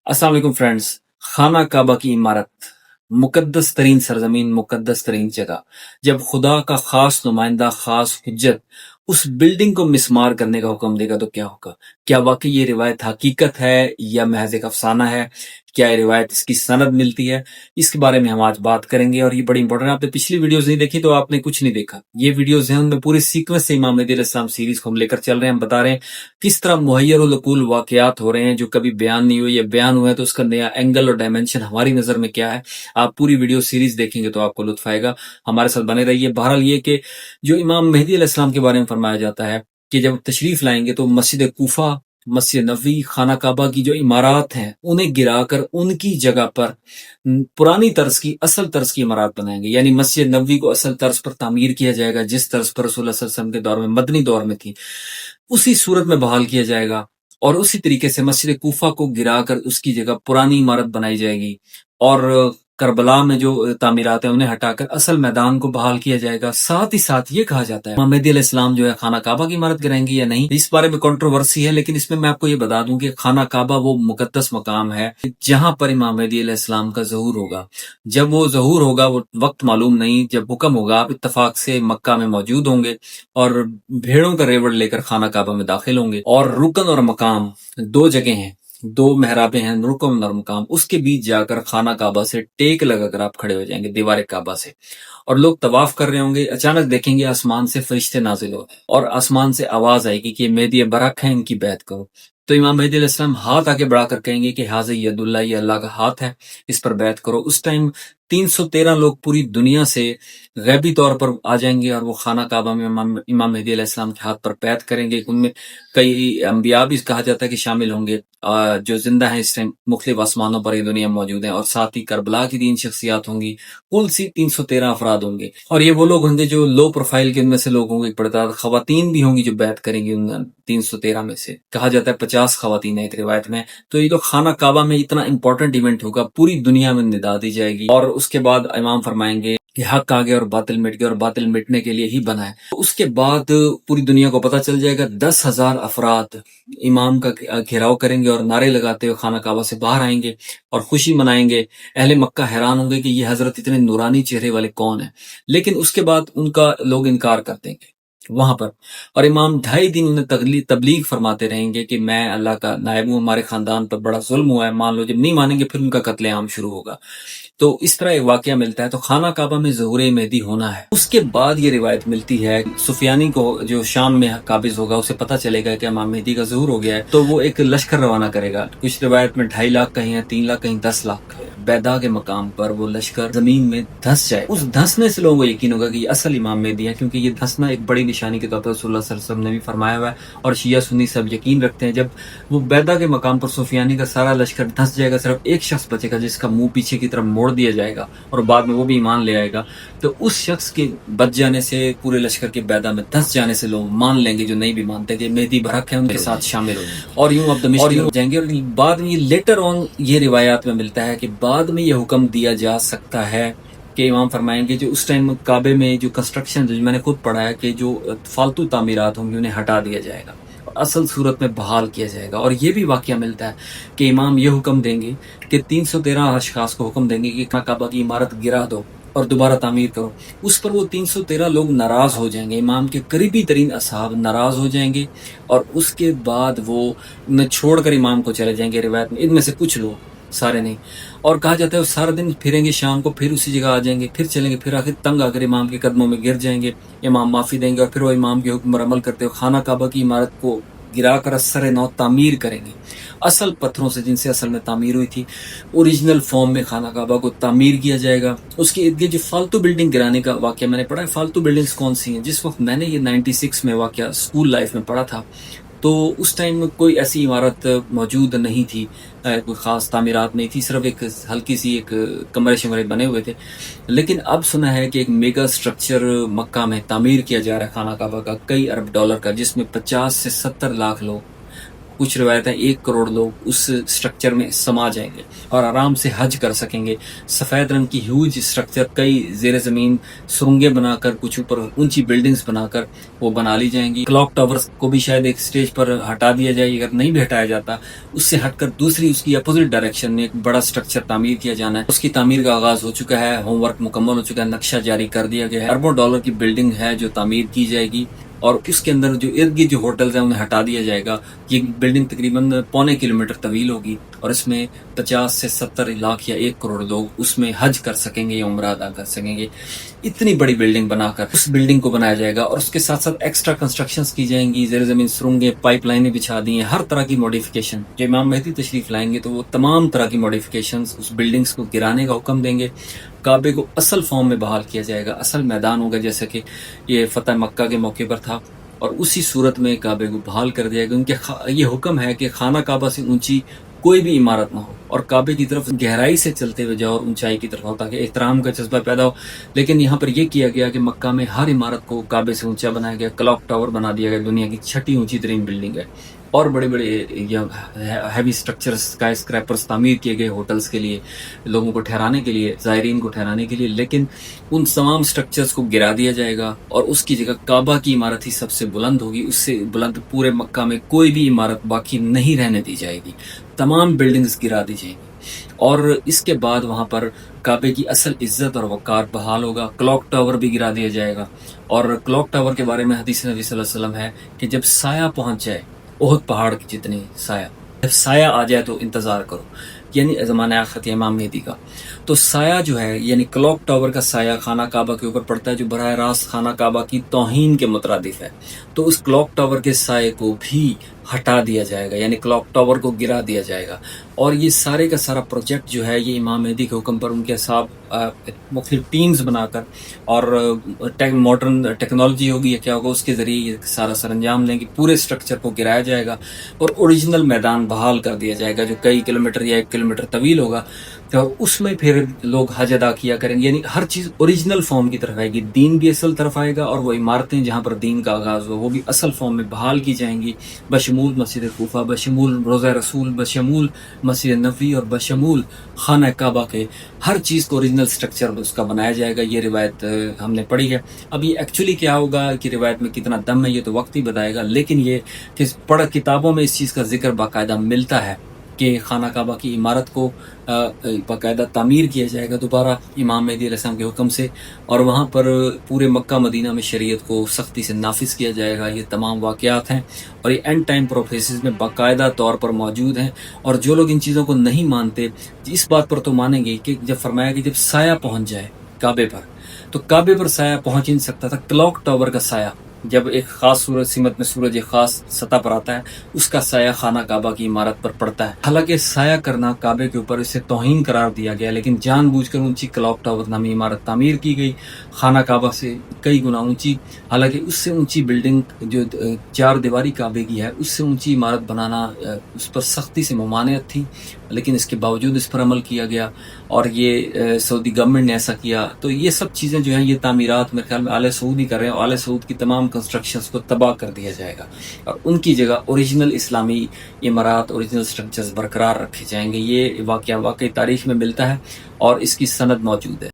अस्सलाम वालेकुम फ्रेंड्स। खाना काबा की इमारत, मुकद्दस तरीन सरजमीन, मुकद्दस तरीन जगह। जब खुदा का खास नुमाइंदा, खास हुज्जत उस बिल्डिंग को मिस्मार करने का हुक्म देगा तो क्या होगा? क्या वाकई ये रिवायत हकीकत है या महज एक अफसाना है? क्या ये रिवायत इसकी सनद मिलती है? इसके बारे में हम आज बात करेंगे और ये बड़ी इंपॉर्टेंट है। आपने पिछली वीडियोस नहीं देखी तो आपने कुछ नहीं देखा। ये वीडियोस हैं उनमें पूरी सीक्वेंस से इमाम मेहदी अलैहिस्सलाम सीरीज को हम लेकर चल रहे हैं। हम बता रहे हैं किस तरह मुहैय्यरुल वाकयात हो रहे हैं जो कभी बयान नहीं हुए या बयान हुए हैं तो उसका नया एंगल और डायमेंशन हमारी नजर में क्या है। आप पूरी वीडियो सीरीज देखेंगे तो आपको लुत्फ आएगा। हमारे साथ बने रहिए। बहरहाल ये कि जो इमाम मेहदी अलैहिस्सलाम के बारे में फरमाया जाता है कि जब तशरीफ लाएंगे तो मस्जिद कूफा, मस्जिद नबवी, खाना काबा की जो इमारत हैं उन्हें गिराकर उनकी जगह पर पुरानी तर्ज की, असल तर्ज की इमारत बनाएंगे। यानी मस्जिद नबवी को असल तर्ज पर तामीर किया जाएगा, जिस तर्ज पर रसूल सल्लल्लाहु अलैहि वसल्लम के दौर में, मदनी दौर में थी, उसी सूरत में बहाल किया जाएगा। और उसी तरीके से मस्जिद कूफा को गिराकर उसकी जगह पुरानी इमारत बनाई जाएगी। और करबला में जो तामीरात हैं उन्हें हटाकर असल मैदान को बहाल किया जाएगा। साथ ही साथ ये कहा जाता है इमाम मेहदी अलैहिस्सलाम जो है खाना काबा की इमारत गिराएंगे या नहीं, इस बारे में कंट्रोवर्सी है। लेकिन इसमें मैं आपको ये बता दूं कि खाना काबा वो मुकद्दस मकाम है जहां पर इमाम मेहदी अलैहिस्सलाम का ज़हूर होगा। जब वो ज़हूर होगा वो वक्त मालूम नहीं, जब हुक्म होगा आप इत्तफाक से मक्का में मौजूद होंगे और भेड़ों का रेवड़ लेकर खाना काबा में दाखिल होंगे। और रुकन और मकाम दो जगह हैं, दो मेहराबें हैं, रुकन और मकाम, उसके बीच जाकर खाना काबा से टेक लगाकर आप खड़े हो जाएंगे दीवार काबा से, और लोग तवाफ कर रहे होंगे। अचानक देखेंगे आसमान से फरिश्ते नाजिल हो और आसमान से आवाज आएगी कि मेहदी बरक है, इनकी बैत करो। तो इमाम मेहदी अलैहिस्सलाम हाथ आगे बढ़ाकर कहेंगे कि हाज़ा यदुल्लाह, ये अल्लाह का हाथ है, इस पर बैत करो। उस टाइम 313 लोग पूरी दुनिया से गैबी तौर पर आ जाएंगे और वो खाना काबा में इमाम मेहदी अलैहिस्सलाम के हाथ पर बैत करेंगे। उनमें कई अंबिया भी कहा जाता है कि शामिल होंगे जो जिंदा हैं इस टाइम, मुख्तलिफ आसमानों पर ये दुनिया में मौजूद हैं। और साथ ही करबला की 3 शख्सियात होंगी, कुल 313 अफराद होंगे। और ये वो लोग होंगे जो लो प्रोफाइल के उनमें से लोग होंगे। पड़ता खवातीन भी होंगी जो बैत करेंगी उन 313 में से। कहा जाता है 50 खवातीन है एक रिवायत में। तो ये जो खाना काबा में इतना इंपॉर्टेंट इवेंट होगा, पूरी दुनिया में निदा दी जाएगी। और उसके बाद इमाम फरमाएंगे कि हक आ गया और बातिल मिट गया और बातिल मिटने के लिए ही बना है। तो उसके बाद पूरी दुनिया को पता चल जाएगा। 10,000 अफराद इमाम का घेराव करेंगे और नारे लगाते हुए खाना काबा से बाहर आएंगे और खुशी मनाएंगे। अहले मक्का हैरान होंगे कि ये हजरत इतने नूरानी चेहरे वाले कौन है। लेकिन उसके बाद उनका लोग इनकार कर देंगे वहां पर। और इमाम 2.5 दिन उन्हें तबलीग फरमाते रहेंगे कि मैं अल्लाह का नायब हूं, हमारे खानदान पर बड़ा जुल्म हुआ है, मान लो। जब नहीं मानेंगे फिर उनका कत्लेआम शुरू होगा। तो इस तरह एक वाकया मिलता है। तो खाना काबा में ज़हूर मेहदी होना है। उसके बाद ये रिवायत मिलती है सुफियानी को, जो शाम में काबिज होगा, उसे पता चलेगा कि इमाम मेहदी का ज़हूर हो गया है, तो वो एक लश्कर रवाना करेगा। कुछ रिवायत में 2.5 लाख कहीं है, 3 लाख कहीं 10 लाख। बैदा के मकाम पर वो लश्कर जमीन में धंस जाए। उस धंसने से लोगों को यकीन होगा कि ये असल इमाम मेहदी है, क्योंकि ये धंसना एक बड़ी निशानी के तौर पर रसूलुल्लाह सल्लल्लाहु अलैहि वसल्लम ने भी फरमाया हुआ है और शिया सुन्नी सब यकीन रखते हैं। जब वो बैदा के मकाम पर सुफियानी का सारा लश्कर धंस जाएगा, सिर्फ एक शख्स बचेगा जिसका मुंह पीछे की तरफ मोड़ दिया जाएगा और बाद में वो भी ईमान ले आएगा। तो उस शख्स के बच जाने से, पूरे लश्कर के बैदा में धंस जाने से लोग मान लेंगे, जो नहीं भी मानते कि मेहदी बरक है, उनके साथ शामिल हो और यूं ऑप्टिमिस्टिक हो जाएंगे। और बाद में लेटर ऑन ये रिवायात में मिलता है कि बाद में ये हुक्म दिया जा सकता है कि इमाम फरमाएंगे जो उस टाइम काबे में जो कंस्ट्रक्शन, जो मैंने खुद पढ़ा है कि जो फालतू तामीरात होंगी उन्हें हटा दिया जाएगा, असल सूरत में बहाल किया जाएगा। और ये भी वाकया मिलता है कि इमाम ये हुक्म देंगे कि 313 अशखास को हुक्म देंगे कि काबा की इमारत गिरा दो और दोबारा तामीर करो। उस पर वो 313 लोग नाराज हो जाएंगे, इमाम के करीबी तरीन असहाब नाराज हो जाएंगे और उसके बाद वो न छोड़कर इमाम को चले जाएंगे। रिवायत में इनमें से कुछ लोग, सारे नहीं। और कहा जाता है वो सारा दिन फिरेंगे, शाम को फिर उसी जगह आ जाएंगे, फिर चलेंगे, फिर आखिर तंग आकर इमाम के कदमों में गिर जाएंगे। इमाम माफी देंगे और फिर वो इमाम के हुक्म पर अमल करते हुए खाना काबा की इमारत को गिराकर असर नौ तामीर करेंगे, असल पत्थरों से जिनसे असल में तामीर हुई थी। ओरिजिनल फॉर्म में खाना काबा को तामीर किया जाएगा। उसके इर्द गिर्द जो फालतू बिल्डिंग गिराने का वाकया मैंने पढ़ा है, फालतू बिल्डिंग्स कौन सी हैं, जिस वक्त मैंने ये 96 में वाकया स्कूल लाइफ में पढ़ा था, तो उस टाइम में कोई ऐसी इमारत मौजूद नहीं थी, कोई ख़ास तामीरात नहीं थी, सिर्फ एक हल्की सी एक कमरे शमरे बने हुए थे। लेकिन अब सुना है कि एक मेगा स्ट्रक्चर मक्का में तामीर किया जा रहा है खाना काबा का, कई अरब डॉलर का, जिसमें 50 से 70 लाख लोग کچھ روایتیں 1 کروڑ لوگ اس اسٹرکچر میں سما جائیں گے اور آرام سے حج کر سکیں گے. سفید رنگ کی ہیوج اسٹرکچر کئی زیر زمین سرنگیں بنا کر کچھ اوپر اونچی بلڈنگز بنا کر وہ بنا لی جائیں گی. کلاک ٹاورز کو بھی شاید ایک سٹیج پر ہٹا دیا جائے, اگر نہیں بھی ہٹایا جاتا اس سے ہٹ کر دوسری اس کی اپوزٹ ڈائریکشن میں ایک بڑا اسٹرکچر تعمیر کیا جانا ہے. اس کی تعمیر کا آغاز ہو چکا ہے, ہوم ورک مکمل ہو چکا ہے, نقشہ جاری کر دیا گیا ہے. اربوں ڈالر کی بلڈنگ ہے جو تعمیر کی جائے گی اور اس کے اندر جو ارد گرد جو ہوٹلز ہیں انہیں ہٹا دیا جائے گا. یہ بلڈنگ تقریباً 0.25 کلومیٹر طویل ہوگی اور اس میں 50 سے 70 لاکھ یا 1 کروڑ لوگ اس میں حج کر سکیں گے یا عمرہ ادا کر سکیں گے. اتنی بڑی بلڈنگ بنا کر اس بلڈنگ کو بنایا جائے گا اور اس کے ساتھ ساتھ ایکسٹرا کنسٹرکشنز کی جائیں گی, زیر زمین سرنگیں, پائپ لائنیں بچھا دی ہیں, ہر طرح کی موڈیفیکیشن. جو امام مہدی تشریف لائیں گے تو وہ تمام طرح کی موڈیفیکیشنز اس بلڈنگز کو گرانے کا حکم دیں گے. کعبے کو اصل فارم میں بحال کیا جائے گا, اصل میدان ہوگا جیسے کہ یہ فتح مکہ کے موقع پر تھا, اور اسی صورت میں کعبے کو بحال کر دیا گیا. ان کے یہ حکم ہے کہ خانہ کعبہ سے اونچی کوئی بھی عمارت نہ ہو اور کعبے کی طرف گہرائی سے چلتے ہوئے جاؤ اور اونچائی کی طرف ہو تاکہ احترام کا جذبہ پیدا ہو. لیکن یہاں پر یہ کیا گیا کہ مکہ میں ہر عمارت کو کعبے سے اونچا بنایا گیا. کلاک ٹاور بنا دیا گیا, دنیا کی 6ٹھی اونچی ترین بلڈنگ ہے. اور بڑے بڑے ہیوی اسٹرکچر اسکائی اسکریپرز تعمیر کیے گئے ہوٹلز کے لیے, لوگوں کو ٹھہرانے کے لیے, زائرین کو ٹھہرانے کے لیے. لیکن ان تمام اسٹرکچرز کو گرا دیا جائے گا اور اس کی جگہ کعبہ کی عمارت ہی سب سے بلند ہوگی. اس سے بلند پورے مکہ میں کوئی بھی عمارت باقی نہیں رہنے دی جائے گی, تمام بلڈنگز گرا دی جائیں گی. اور اس کے بعد وہاں پر کعبے کی اصل عزت اور وقار بحال ہوگا. کلاک ٹاور بھی گرا دیا جائے گا. اور کلاک ٹاور کے بارے میں حدیث نبی صلی اللہ علیہ وسلم ہے کہ جب سایہ پہنچ جائے, احد پہاڑ کی جتنی سایہ, جب سایہ آ جائے تو انتظار کرو, یعنی زمانہ آخرت امام مہدی کا. تو سایہ جو ہے یعنی کلاک ٹاور کا سایہ خانہ کعبہ کے اوپر پڑتا ہے جو براہ راست خانہ کعبہ کی توہین کے مترادف ہے. تو اس کلاک ٹاور کے سائے کو بھی ہٹا دیا جائے گا, یعنی کلاک ٹاور کو گرا دیا جائے گا. اور یہ سارے کا سارا پروجیکٹ جو ہے یہ امام مہدی کے حکم پر ان کے صاحب مختلف ٹیمز بنا کر اور ماڈرن ٹیکنالوجی ہوگی یا کیا ہوگا اس کے ذریعے یہ سارا سر انجام لیں گے. پورے اسٹرکچر کو گرایا جائے گا اور اوریجنل میدان بحال کر دیا جائے گا جو کئی کلومیٹر یا 1 کلومیٹر طویل ہوگا. تو اس میں پھر لوگ حج ادا کیا کریں گے, یعنی ہر چیز اوریجنل فارم کی طرف آئے گی. دین بھی اصل طرف آئے گا اور وہ عمارتیں جہاں پر دین کا آغاز ہو وہ بھی اصل فارم میں بحال کی جائیں گی, بشمول مسجد کوفہ, بشمول روضہ رسول, بشمول مسجد نبوی اور بشمول خانہ کعبہ کے. ہر چیز کو اوریجنل اسٹرکچر اس کا بنایا جائے گا. یہ روایت ہم نے پڑھی ہے. اب یہ ایکچولی کیا ہوگا کہ روایت میں کتنا دم ہے یہ تو وقت ہی بتائے گا, لیکن یہ کہ کتابوں میں اس چیز کا ذکر باقاعدہ ملتا ہے کہ خانہ کعبہ کی عمارت کو باقاعدہ تعمیر کیا جائے گا دوبارہ امام مہدی علیہ السلام کے حکم سے, اور وہاں پر پورے مکہ مدینہ میں شریعت کو سختی سے نافذ کیا جائے گا. یہ تمام واقعات ہیں اور یہ اینڈ ٹائم پروفیسز میں باقاعدہ طور پر موجود ہیں. اور جو لوگ ان چیزوں کو نہیں مانتے اس بات پر تو مانیں گے کہ جب فرمایا کہ جب سایہ پہنچ جائے کعبے پر, تو کعبے پر سایہ پہنچ ہی نہیں سکتا تھا. کلاک ٹاور کا سایہ جب ایک خاص سورج سمت میں سورج ایک خاص سطح پر آتا ہے اس کا سایہ خانہ کعبہ کی عمارت پر پڑتا ہے. حالانکہ سایہ کرنا کعبے کے اوپر اسے توہین قرار دیا گیا, لیکن جان بوجھ کر اونچی کلاک ٹاور نامی عمارت تعمیر کی گئی خانہ کعبہ سے کئی گنا اونچی. حالانکہ اس سے اونچی بلڈنگ جو 4 دیواری کعبے کی ہے اس سے اونچی عمارت بنانا اس پر سختی سے ممانعت تھی, لیکن اس کے باوجود اس پر عمل کیا گیا اور یہ سعودی گورنمنٹ نے ایسا کیا. تو یہ سب چیزیں جو ہیں یہ تعمیرات میرے خیال میں آل سعود ہی کر رہے ہیں, اور آل سعود کی تمام کنسٹرکشنز کو تباہ کر دیا جائے گا اور ان کی جگہ اوریجنل اسلامی عمارات اوریجنل اسٹرکچرز برقرار رکھے جائیں گے. یہ واقعہ واقعی تاریخ میں ملتا ہے اور اس کی سند موجود ہے.